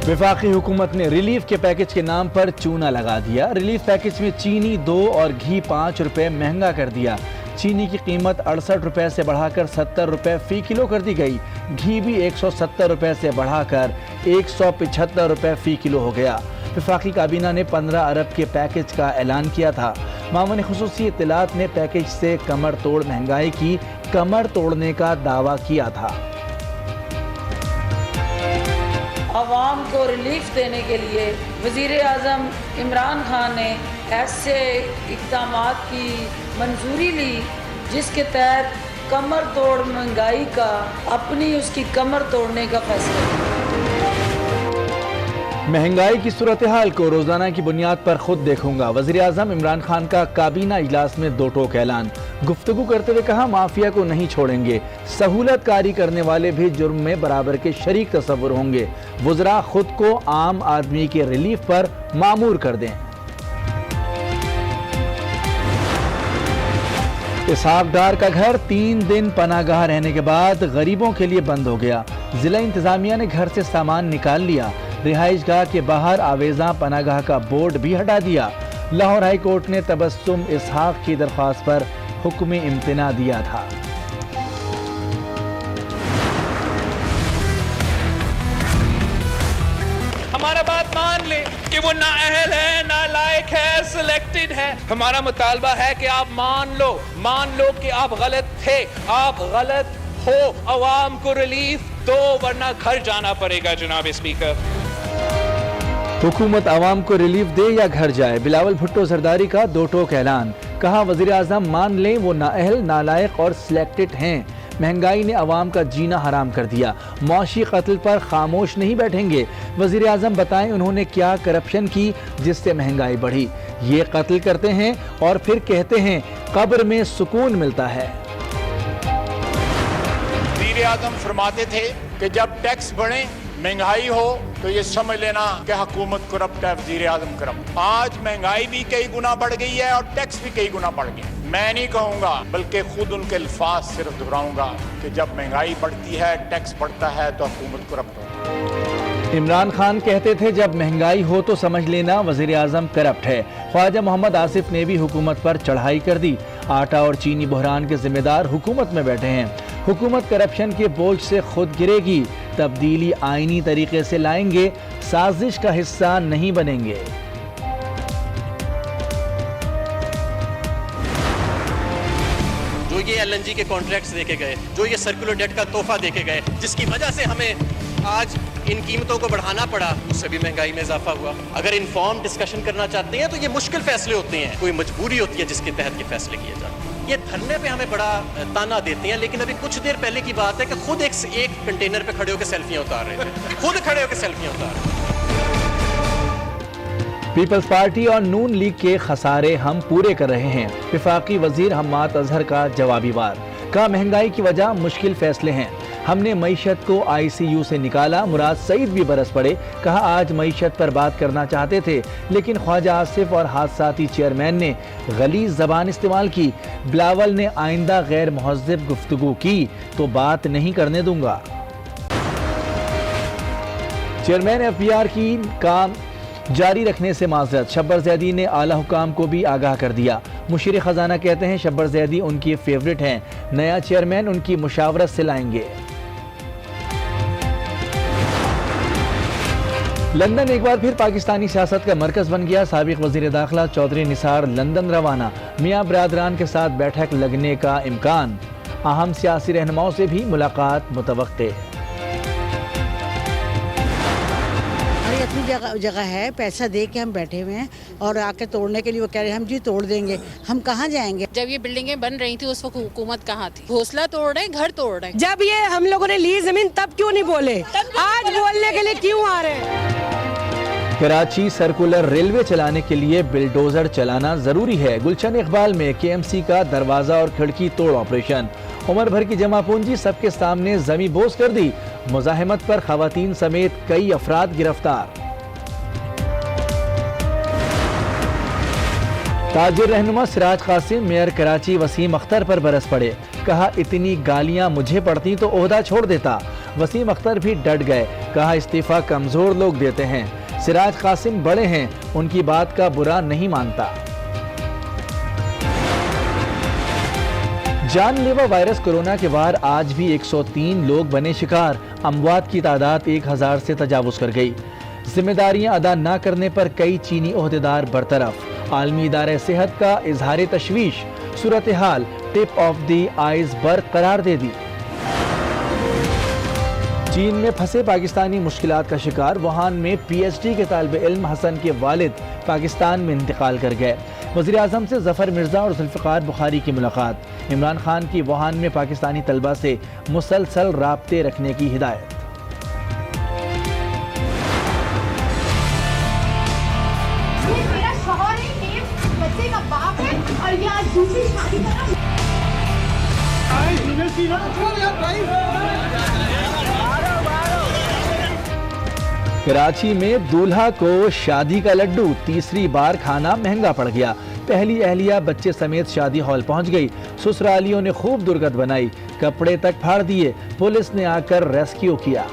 वफाकी हुकूमत ने रिलीफ के पैकेज के नाम पर चूना लगा दिया। रिलीफ पैकेज में चीनी 2 और घी 5 रुपए महंगा कर दिया। चीनी की कीमत 68 रुपए से बढ़ाकर 70 रुपए फी किलो कर दी गई। घी भी 170 रुपए से बढ़ाकर 175 रुपए फी किलो हो गया। वफाकी काबीना ने 15 अरब के पैकेज का ऐलान किया था। मामून खुसूसी इत्तलात ने पैकेज से कमर तोड़ महंगाई की कमर तोड़ने का दावा किया था। आवाम को रिलीफ देने के लिए वज़ीर आज़म इमरान खान ने ऐसे इक़दामात की मंजूरी ली जिसके तहत कमर तोड़ महंगाई का उसकी कमर तोड़ने का फैसला किया। महंगाई की सूरत हाल को रोजाना की बुनियाद पर खुद देखूंगा। वज़ीर आज़म इमरान खान का काबीना इजलास में दो टोक ऐलान। गुफ्तगू करते हुए कहा, माफिया को नहीं छोड़ेंगे। सहूलत कारी करने वाले भी जुर्म में बराबर के शरीक तस्वुर होंगे। वज़रा खुद को आम आदमी के रिलीफ पर मामूर कर दें। इसहाक डार का घर 3 दिन पनागाह रहने के बाद गरीबों के लिए बंद हो गया। जिला इंतजामिया ने घर से सामान निकाल लिया। रिहाइश गाह के बाहर आवेजा पनागाह का बोर्ड भी हटा दिया। लाहौर हाई कोर्ट ने तबस्सुम इसहाक की दरख्वास्त पर हुक्म इम्तिना दिया था। हमारा बात मान ले कि वो नाअहल है, नालायक है, सिलेक्टेड है। हमारा मुतालबा है कि आप मान लो कि आप गलत थे, आप गलत हो। अवाम को रिलीफ दो वरना घर जाना पड़ेगा। जनाब स्पीकर, हुकूमत आवाम को रिलीफ दे या घर जाए। बिलावल भुट्टो जरदारी का दो टोक ऐलान। कहा, वज़ीर आज़म मान लें वो नाअहल, नालायक और सिलेक्टेड हैं। महंगाई ने अवाम का जीना हराम कर दिया। मौशी कत्ल पर खामोश नहीं बैठेंगे। वज़ीर आज़म बताएं उन्होंने क्या करप्शन की जिससे महंगाई बढ़ी। ये कत्ल करते हैं और फिर कहते हैं कब्र में सुकून मिलता है। वज़ीर आज़म फरमाते थे कि जब टैक्स बढ़े, महंगाई हो तो ये समझ लेना कि हुकूमत करप्ट है, वज़ीर आज़म करप्ट। आज महंगाई भी कई गुना बढ़ गई है और टैक्स भी कई गुना बढ़ गया। मैं नहीं कहूँगा बल्कि खुद उनके अल्फाज सिर्फ दोहराऊंगा कि जब महंगाई बढ़ती है, टैक्स बढ़ता है तो हुकूमत करप्ट हो। इमरान खान कहते थे जब महंगाई हो तो समझ लेना वज़ीर आज़म करप्ट है। ख्वाजा मोहम्मद आसिफ ने भी हुकूमत पर चढ़ाई कर दी। आटा और चीनी बहरान के जिम्मेदार हुकूमत में बैठे हैं। हुकूमत करप्शन के बोझ से खुद गिरेगी। तब्दीली आईनी तरीके से लाएंगे, साजिश का हिस्सा नहीं बनेंगे। जो ये LNG के कॉन्ट्रैक्ट्स देके गए, जो ये सर्कुलर डेट का तोहफा देके गए, जिसकी वजह से हमें आज इन कीमतों को बढ़ाना पड़ा, उससे भी महंगाई में इजाफा हुआ। अगर इन्फॉर्म डिस्कशन करना चाहते हैं तो ये मुश्किल फैसले होते हैं, कोई मजबूरी होती है जिसके तहत ये फैसले किए जाते हैं। ये धरने पे हमें बड़ा ताना देते हैं, लेकिन अभी कुछ देर पहले की बात है कि खुद एक कंटेनर पे खड़े होकर सेल्फियां उतार रहे थे। खुद खड़े होकर सेल्फियां उतार रहे थे। पीपल्स पार्टी और नून लीग के खसारे हम पूरे कर रहे हैं। वफाकी वजीर हम्माद अजहर का जवाबी वार। कहा, महंगाई की वजह मुश्किल फैसले हैं। हमने मईशत को ICU से निकाला। मुराद सईद भी बरस पड़े। कहा, आज मईशत पर बात करना चाहते थे लेकिन ख्वाजा आसिफ और हादसाती चेयरमैन ने गलीज जबान इस्तेमाल की। बिलावल ने आइंदा गैर मुहज़्ज़ब गुफ्तगू की तो बात नहीं करने दूंगा। चेयरमैन FBR की काम जारी रखने से माजरत। शब्बर ज़ैदी ने आला हुकाम को भी आगाह कर दिया। मुशीर खजाना कहते हैं शब्बर ज़ैदी उनकी फेवरेट हैं। नया चेयरमैन उनकी मुशावरत से लाएंगे। लंदन एक बार फिर पाकिस्तानी सियासत का मरकज बन गया। साबिक वजीर दाखिला चौधरी निसार लंदन रवाना। मियाँ बरादरान के साथ बैठक लगने का इम्कान। अहम सियासी रहनुमाओं से भी मुलाकात मुतवक्के। अपनी जगह है, पैसा दे के हम बैठे हुए हैं और आके तोड़ने के लिए वो कह रहे हैं हम जी तोड़ देंगे। हम कहाँ जाएंगे? जब ये बिल्डिंगें बन रही थी उस वक्त हुकूमत कहाँ थी? घोंसला तोड़ रहे, घर तोड़ रहे। जब ये हम लोगों ने ली जमीन तब क्यों नहीं बोले? आज बोलने के लिए क्यों आ रहे हैं? कराची सर्कुलर रेलवे चलाने के लिए बिल्डोजर चलाना जरूरी है। गुलशन इकबाल में KMC का दरवाजा और खिड़की तोड़ ऑपरेशन। उम्र भर की जमा पूंजी सबके सामने जमी बोझ कर दी। मुजाहिमत पर खवातीन समेत कई अफराद गिरफ्तार। ताजिर रहनुमा सिराज कासिम मेयर कराची वसीम अख्तर पर बरस पड़े। कहा, इतनी गालियां मुझे पड़ती तो ओहदा छोड़ देता। वसीम अख्तर भी डट गए, कहा इस्तीफा कमजोर लोग देते हैं। सिराज कासिम बड़े हैं, उनकी बात का बुरा नहीं मानता। जानलेवा वायरस कोरोना के बाद आज भी 103 लोग बने शिकार। अमवात की तादाद 1000 से तजावुज कर गई। जिम्मेदारियां अदा न करने पर कई चीनी ओहदेदार बरतरफ। आलमी इदारे सेहत का इजहार तशवीश, सूरत हाल टिप ऑफ द आइसबर्ग करार दे दी। चीन में फंसे पाकिस्तानी मुश्किलात का शिकार। वुहान में PhD के तालिब इल्म हसन के वालिद पाकिस्तान में इंतकाल कर गए। वज़ीर आज़म से ज़फ़र मिर्ज़ा और ज़ुल्फ़िकार बुखारी की मुलाकात। इमरान खान की वुहान में पाकिस्तानी तलबा से मुसलसल राब्ते रखने की हिदायत। मेरा शौहर है, बच्चे का बाप है और ये आज दूसरी शादी कर कराची में दूल्हा को शादी का लड्डू, तीसरी बार खाना महंगा पड़ गया। पहली अहलिया बच्चे समेत शादी हॉल पहुंच गई। ससुरालियों ने खूब दुर्गत बनाई, कपड़े तक फाड़ दिए। पुलिस ने आकर रेस्क्यू किया।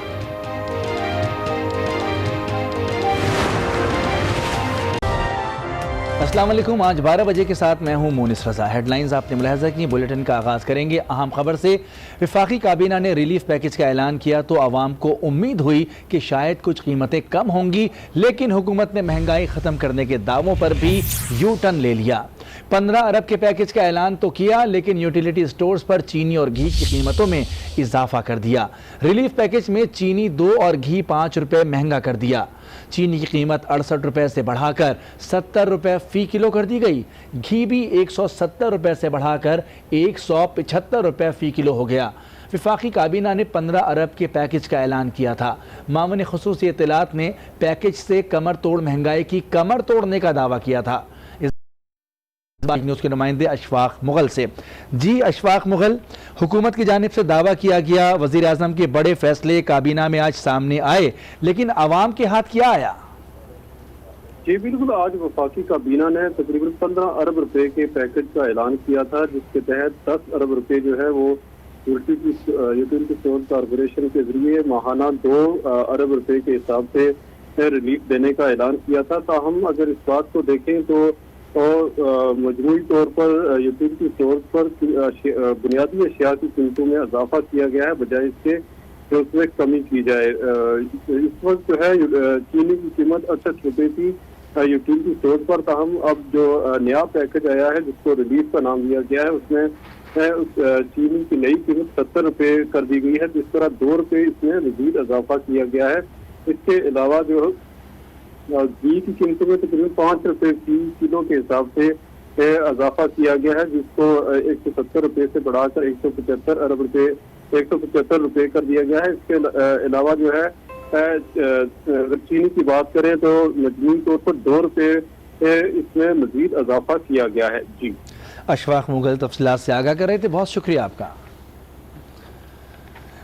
अस्सलाम वालेकुम। आज 12 बजे के साथ मैं हूं मोनिस रजा। हेडलाइंस आपने मुलाहजा की। बुलेटिन का आगाज़ करेंगे अहम खबर से। वफाकी काबीना ने रिलीफ पैकेज का ऐलान किया तो आवाम को उम्मीद हुई कि शायद कुछ कीमतें कम होंगी, लेकिन हुकूमत ने महंगाई ख़त्म करने के दावों पर भी यू टर्न ले लिया। 15 अरब के पैकेज का ऐलान तो किया, लेकिन यूटिलिटी स्टोर्स पर चीनी और घी की कीमतों में इजाफा कर दिया। रिलीफ पैकेज में चीनी 2 और घी 5 रुपए महंगा कर दिया। चीनी की कीमत 68 रुपए से बढ़ाकर 70 रुपए फी किलो कर दी गई। घी भी 170 रुपए से बढ़ाकर 175 रुपए फी किलो हो गया। वफाकी काबीना ने 15 अरब के पैकेज का ऐलान किया था। मामून खुसूसी इत्तलात ने पैकेज से कमर तोड़ महंगाई की कमर तोड़ने का दावा किया था। न्यूज़ के नुमाइंदे अशफाक मुगल से। जी अशफाक मुगल, हुकूमत की जानिब से दावा किया गया वज़ीर आज़म के बड़े फैसले काबीना में आज सामने आए, लेकिन आवाम के हाथ क्या आया? जी बिल्कुल, आज वफाकी काबीना ने तकरीबन 15 अरब रुपए के पैकेज का ऐलान किया था, जिसके तहत 10 अरब रुपए जो है वो यूटिलिटी स्टोर कॉरपोरेशन के जरिए माहाना 2 अरब रुपए के हिसाब से रिलीफ देने का ऐलान किया था। ताहम अगर इस बात को देखें तो मजमूई तौर पर यूटिलिटी स्टोर पर बुनियादी अशिया की कीमतों में इजाफा किया गया है, बजाय इसके कि उसमें कमी की जाए। इस वक्त जो है चीनी की कीमत 68 रुपए थी यूटिलिटी स्टोर पर। ताहम अब जो नया पैकेज आया है जिसको रिलीफ का नाम दिया गया है, उसमें चीनी की नई कीमत 70 रुपए कर दी गई है, जिस तरह 2 रुपए इसमें मजीद इजाफा किया गया है। इसके अलावा जो घी की कीमतों में तकरीबन 5 रुपए फी किलो के हिसाब से इजाफा किया गया है, जिसको 170 रुपए से बढ़ाकर 175 रुपए कर दिया गया है। इसके अलावा जो है अगर चीनी की बात करें तो मजमूई तौर पर 2 रुपए इसमें मजीद इजाफा किया गया है। जी अशफाक मुगल तफसीलात से आगाह कर रहे थे, बहुत शुक्रिया आपका।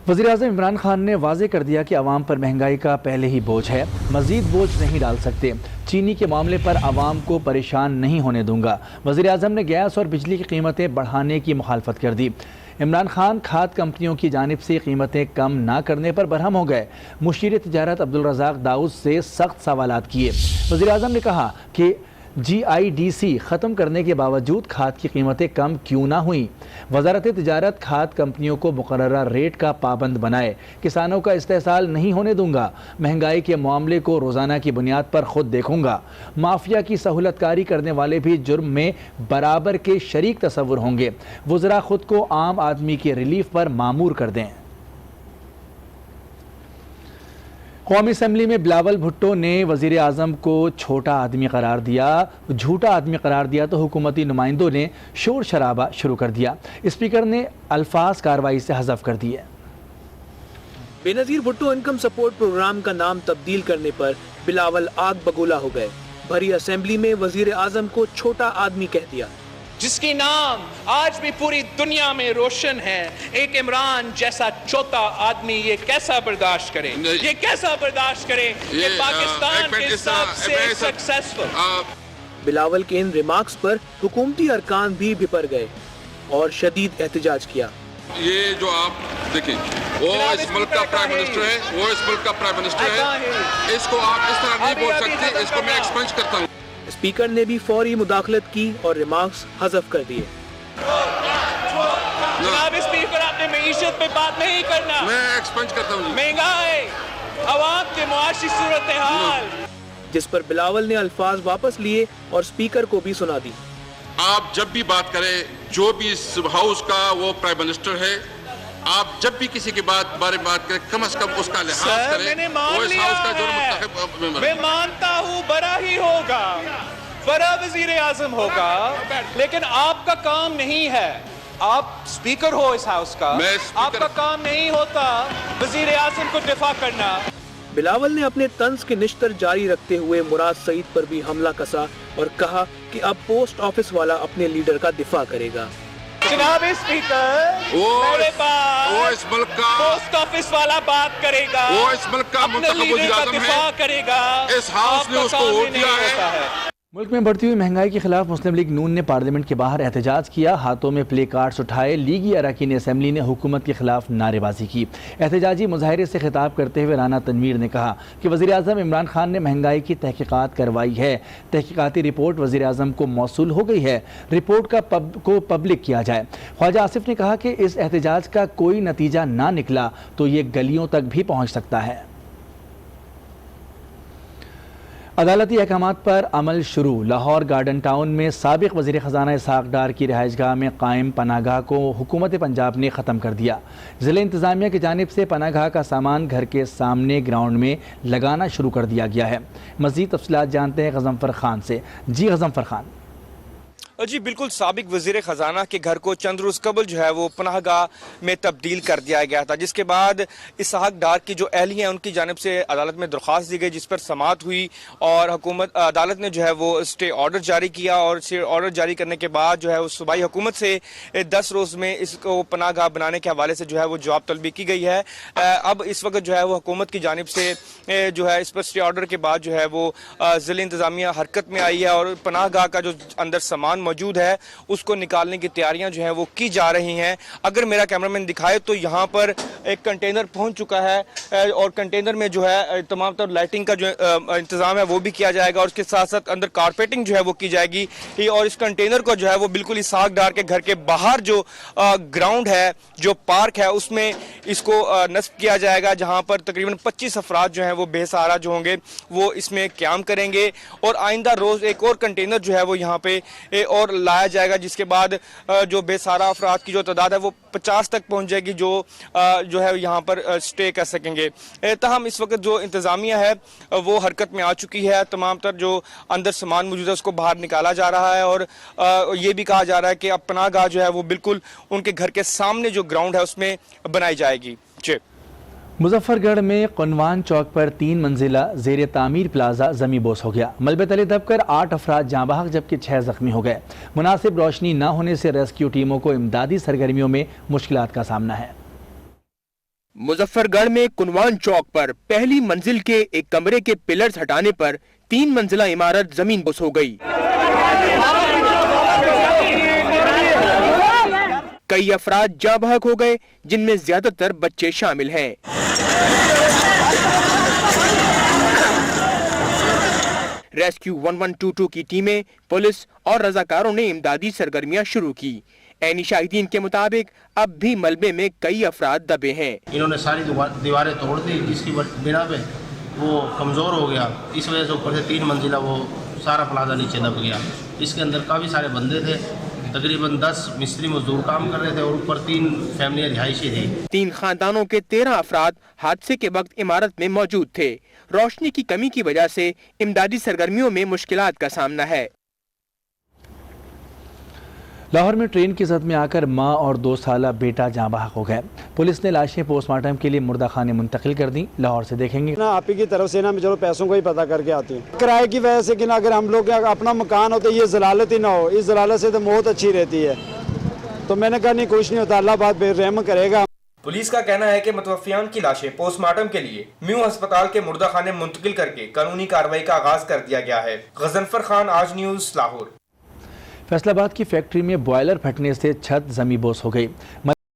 वज़ीर आज़म इमरान खान ने वाज़े कर दिया कि आवाम पर महंगाई का पहले ही बोझ है, मज़ीद बोझ नहीं डाल सकते। चीनी के मामले पर आवाम को परेशान नहीं होने दूंगा। वज़ीर आज़म ने गैस और बिजली की कीमतें बढ़ाने की मुखालफत कर दी। इमरान खान खाद कंपनियों की जानिब से कीमतें कम ना करने पर बरहम हो गए। मुशीर तिजारत अब्दुल रज़ाक दाऊद से सख्त सवालात किए। वज़ीर आज़म ने कहा कि GIDC ख़त्म करने के बावजूद खाद की कीमतें कम क्यों ना हुई। वज़ारत तिजारत खाद कंपनियों को मुकर्ररा रेट का पाबंद बनाए। किसानों का इस्तेहसाल नहीं होने दूंगा। महंगाई के मामले को रोज़ाना की बुनियाद पर खुद देखूंगा। माफिया की सहूलतकारी करने वाले भी जुर्म में बराबर के शरीक तस्वुर होंगे। वज़रा खुद को आम आदमी के रिलीफ पर मामूर कर दें। कौमी असम्बली में बिलावल भुट्टो ने वज़ीर आज़म को छोटा आदमी करार दिया, झूठा आदमी करार दिया तो हुकूमती नुमाइंदों ने शोर शराबा शुरू कर दिया। स्पीकर ने अल्फाज कार्रवाई से हज़फ कर दिए। Benazir Bhutto income support programme का नाम तब्दील करने पर बिलावल आग बगोला हो गए। भरी असम्बली में वज़ीर आज़म को छोटा आदमी कह दिया, जिसकी नाम आज भी पूरी दुनिया में रोशन है। एक इमरान जैसा छोटा आदमी ये कैसा बर्दाश्त करे, ये कैसा बर्दाश्त करे ये पाकिस्तान के सबसे सक्सेसफुल। बिलावल के इन रिमार्क्स पर हुकूमती अरकान भी बिपर गए और शदीद एहतजाज किया। ये जो आप देखें वो इस मुल्क का प्राइम मिनिस्टर है, वो इस मुल्क का प्राइम मिनिस्टर है, इसको आप इस तरह नहीं बोल सकते, इसको मैं एक्सपंज करता हूँ। स्पीकर ने भी फौरी मुदाखलत की और रिमार्क्स हज़फ कर दिए। जनाब स्पीकर, आपने मईशत पे बात नहीं करना। मैं एक्सपंज करता हूँ। महंगाई, अवाम के मुआशी सूरत हाल, जिस पर बिलावल ने अल्फाज वापस लिए और स्पीकर को भी सुना दी। आप जब भी बात करें, जो भी इस हाउस का वो प्राइम मिनिस्टर है, आप जब भी किसी के बारे में बात करें, कम से कम उसका लिहाज करें। मैंने मान वो इस लिया हाउस का जो है, मैं मानता हूँ बड़ा ही होगा, बड़ा वजीर आजम होगा, लेकिन आपका काम नहीं है। आप स्पीकर हो इस हाउस का, आपका काम नहीं होता वजीर आजम को दिफा करना। बिलावल ने अपने तंज के निश्तर जारी रखते हुए मुराद सईद पर भी हमला कसा और कहा कि अब पोस्ट ऑफिस वाला अपने लीडर का दिफा करेगा। जनाब स्पीकर, मेरे पास वो इस मुल्क का पोस्ट ऑफिस वाला बात करेगा, वो इस मुल्क का मुंतखब वज़ीर आज़म है, करेगा। इस हाउस ने उसको वोट दिया है। मुल्क में बढ़ती हुई महंगाई के खिलाफ मुस्लिम लीग नून ने पार्लियामेंट के बाहर एहतजाज किया। हाथों में प्ले कार्ड्स उठाए लीगी अरकान असम्बली ने हुकूमत के खिलाफ नारेबाजी की। एहतजाजी मुजाहरे से खिताब करते हुए राना तनवीर ने कहा कि वज़ीर आज़म इमरान खान ने महंगाई की तहकीकात करवाई है, तहकीकाती रिपोर्ट वज़ीर आज़म को मौसूल हो गई है, रिपोर्ट को पब्लिक किया जाए। ख्वाजा आसिफ ने कहा कि इस एहतजाज का कोई नतीजा ना निकला तो ये गलियों तक भी पहुँच सकता है। अदालती अहकामात पर अमल शुरू। लाहौर गार्डन टाउन में साबिक वज़ीर ख़जाना इसहाक़ डार की रिहाइशगाह में कायम पनागाह को हुकूमत पंजाब ने ख़त्म कर दिया। ज़िला इंतज़ामिया की जानिब से पनागाह का सामान घर के सामने ग्राउंड में लगाना शुरू कर दिया गया है। मज़ीद तफ़सीलात जानते हैं गज़नफ़र खान से। जी गज़नफ़र खान। जी बिल्कुल, साबिक वज़ीर ख़जाना के घर को चंद रोज़ कबल जो है वो पनाहगाह में तब्दील कर दिया गया था, जिसके बाद इसहाक़ डार की जो अहलिया हैं उनकी जानिब से अदालत में दरख्वास्त दी गई, जिस पर समाअत हुई और अदालत ने जो है वो स्टे ऑर्डर जारी किया। और स्टे ऑर्डर जारी करने के बाद जो है वो सूबाई हुकूमत से 10 रोज़ में इसको पनाहगाह बनाने के हवाले से जो है वो जवाब तलबी की गई है। अब इस वक्त जो है वो हुकूमत की जानिब से जो है इस पर स्टे ऑर्डर के बाद जो है वो ज़िला इंतज़ामिया हरकत में आई है और पनाहगाह का जो अंदर सामान मौजूद है उसको निकालने की तैयारियां जो हैं वो की जा रही हैं। अगर मेरा कैमरामैन दिखाए तो यहाँ पर एक कंटेनर पहुंच चुका है और कंटेनर में जो है तमाम तर लाइटिंग का जो इंतजाम है वो भी किया जाएगा और उसके साथ साथ अंदर कारपेटिंग जो है वो की जाएगी। और इस कंटेनर को जो है वो बिल्कुल इसहाक़ डार के घर के बाहर जो ग्राउंड है, जो पार्क है, उसमें इसको नस्ब किया जाएगा, जहाँ पर तकरीबन 25 अफराद जो हैं वो बेसहारा जो होंगे वो इसमें क़याम करेंगे। और आइंदा रोज़ एक और कंटेनर जो है वो यहाँ पे और लाया जाएगा, जिसके बाद जो बेसहारा अफराद की जो तादाद है वो 50 तक पहुँच जाएगी, जो है यहाँ पर स्टे कर सकेंगे। ताहम इस वक्त जो इंतज़ामिया है वो हरकत में आ चुकी है, तमाम तर जो अंदर सामान मौजूद है उसको बाहर निकाला जा रहा है और ये भी कहा जा रहा है कि अब पनाहगाह जो है वो बिल्कुल उनके घर के सामने जो ग्राउंड है उसमें बनाई जाएगी। जी, मुजफ्फरगढ़ में कुनवान चौक पर 3 मंजिला ज़ेर तामीर प्लाजा ज़मी बोस हो गया। मलबे तले दबकर 8 अफराद जाँ बहक जबकि 6 ज़ख्मी हो गए। मुनासिब रोशनी न होने से रेस्क्यू टीमों को इमदादी सरगर्मियों में मुश्किलात का सामना है। मुजफ्फरगढ़ में कुनवान चौक पर पहली मंजिल के एक कमरे के पिलर्स हटाने पर 3 मंजिला इमारत जमीन बोस हो गई। कई अफराद जाँ बहक हो गए, जिनमें ज्यादातर बच्चे शामिल हैं। रेस्क्यू 1122 की टीमें, पुलिस और रजाकारों ने इमदादी सरगर्मियां शुरू की। ऐनी शाहिदीन के मुताबिक अब भी मलबे में कई अफराद दबे हैं। इन्होंने सारी दीवारें तोड़ दी, जिसकी बिना पे वो कमज़ोर हो गया। इस वजह से ऊपर से 3 मंजिला वो सारा प्लाजा नीचे दब गया। इसके अंदर काफ़ी सारे बंदे थे, तकरीबन 10 मिस्त्री मजदूर काम कर रहे थे और ऊपर 3 फैमिलियाँ रिहायशी थी। 3 खानदानों के 13 अफराद हादसे के वक्त इमारत में मौजूद थे। रोशनी की कमी की वजह से इमदादी सरगर्मियों में मुश्किलात का सामना है। लाहौर में ट्रेन की जद में आकर मां और 2 साला बेटा जाँ बहक हो गए। पुलिस ने लाशें पोस्टमार्टम के लिए मुर्दा खाने मुंतकिल कर दी। लाहौर से देखेंगे ना आप ही की तरफ से ना चलो पैसों को ही पता करके आती है किराए की वजह से कि ना अगर हम लोग अपना मकान हो तो ये जलालत ही ना हो, इस जलालत से तो मौत अच्छी रहती है। तो मैंने कहा नहीं कुछ नहीं होता, अल्लाह बात बेरहम करेगा। पुलिस का कहना है कि मुतवफ़ियान की लाशें पोस्टमार्टम के लिए म्यू अस्पताल के मुर्दा खाने मुंतकिल करके कानूनी कार्रवाई का आगाज कर दिया गया है। गज़नफ़र खान, आज न्यूज़, लाहौर। फैसलाबाद की फैक्ट्री में बॉयलर फटने से छत जमी बोस हो गई।